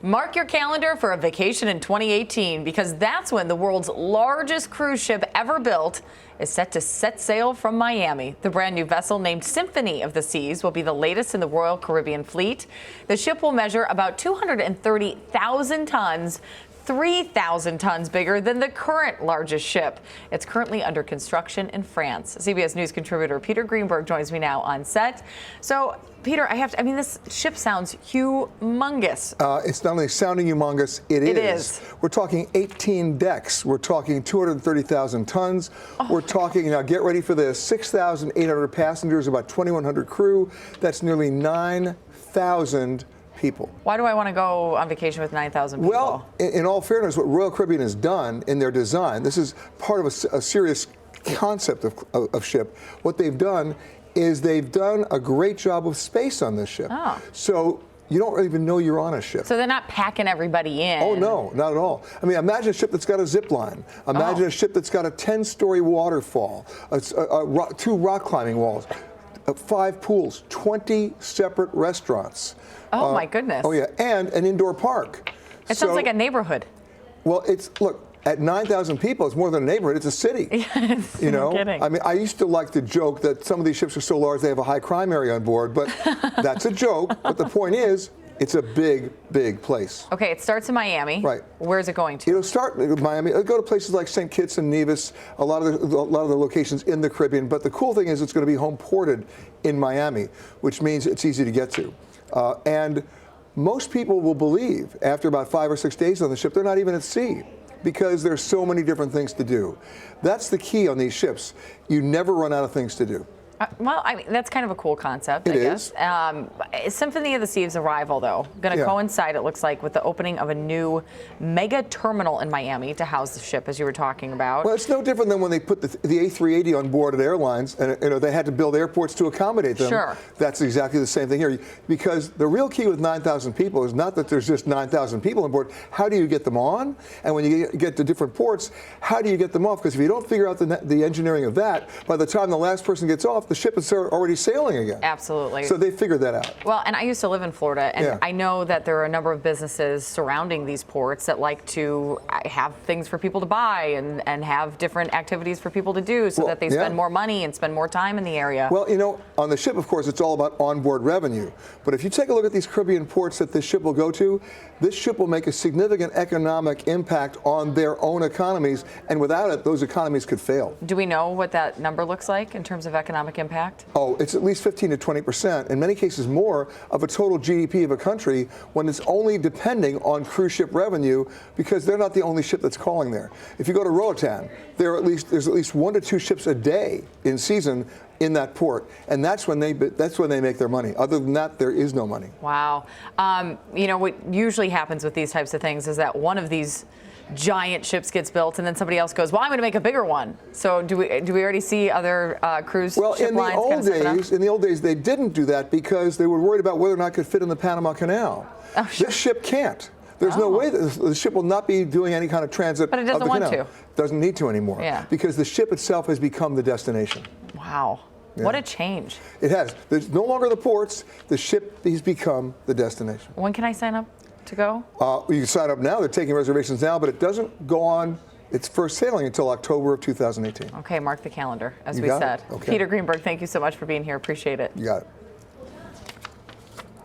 Mark your calendar for a vacation in 2018 because that's when the world's largest cruise ship ever built is set to set sail from Miami. The brand new vessel named Symphony of the Seas will be the latest in the Royal Caribbean fleet. The ship will measure about 230,000 tons, 3,000 tons bigger than the current largest ship. It's currently under construction in France. CBS News contributor Peter Greenberg joins me now on set. So, Peter, this ship sounds humongous. It's not only sounding humongous, it is. We're talking 18 decks. We're talking 230,000 tons. We're talking, now get ready for this, 6,800 passengers, about 2,100 crew. That's nearly 9,000 people. Why do I want to go on vacation with 9,000 people? Well, in all fairness, what Royal Caribbean has done in their design, this is part of a serious concept of ship. What they've done is they've done a great job of space on this ship. Oh. So you don't even know you're on a ship. So they're not packing everybody in. Oh, no, not at all. I mean, imagine a ship that's got a zip line. Imagine a ship that's got a 10-story waterfall, 2 rock climbing walls, 5 pools, 20 separate restaurants. Oh, my goodness. Oh, yeah, and an indoor park. It sounds like a neighborhood. Well, look, at 9,000 people, it's more than a neighborhood, it's a city. Yes, you know? No kidding. I mean, I used to like to joke that some of these ships are so large they have a high crime area on board, but that's a joke. But the point is, it's a big, big place. Okay, it starts in Miami. Right. Where's it going to? It'll start in Miami. It'll go to places like St. Kitts and Nevis, a lot of the locations in the Caribbean. But the cool thing is it's going to be home ported in Miami, which means it's easy to get to. And most people will believe after about 5 or 6 days on the ship, they're not even at sea because there's so many different things to do. That's the key on these ships. You never run out of things to do. Well, I mean, that's kind of a cool concept, I guess. Symphony of the Seas arrival, though, going to coincide, it looks like, with the opening of a new mega terminal in Miami to house the ship, as you were talking about. Well, it's no different than when they put the A380 on board at airlines, and they had to build airports to accommodate them. Sure. That's exactly the same thing here. Because the real key with 9,000 people is not that there's just 9,000 people on board. How do you get them on? And when you get to different ports, how do you get them off? Because if you don't figure out the engineering of that, by the time the last person gets off, the ship is already sailing again. Absolutely. So they figured that out. Well, and I used to live in Florida, and I know that there are a number of businesses surrounding these ports that like to have things for people to buy and have different activities for people to do so that they spend more money and spend more time in the area. Well, you know, on the ship, of course, it's all about onboard revenue. But if you take a look at these Caribbean ports that this ship will go to, this ship will make a significant economic impact on their own economies, and without it, those economies could fail. Do we know what that number looks like in terms of economic impact? Oh, it's at least 15 to 20%, in many cases more, of a total GDP of a country when it's only depending on cruise ship revenue because they're not the only ship that's calling there. If you go to Roatan, there's at least 1 to 2 ships a day in season in that port, and that's when they make their money. Other than that, there is no money. Wow. You know, what usually happens with these types of things is that one of these giant ships gets built, and then somebody else goes, "Well, I'm going to make a bigger one." So, do we already see other cruise ship lines? Well, in the old days, they didn't do that because they were worried about whether or not it could fit in the Panama Canal. Oh, sure. This ship can't. There's no way that the ship will not be doing any kind of transit. But it doesn't want to. Doesn't need to anymore. Yeah. Because the ship itself has become the destination. Wow. Yeah. What a change. It has. There's no longer the ports. The ship has become the destination. When can I sign up to go? You can sign up now. They're taking reservations now, but it doesn't go on its first sailing until October of 2018. Okay, mark the calendar, as we said. Okay. Peter Greenberg, thank you so much for being here. Appreciate it. You got it.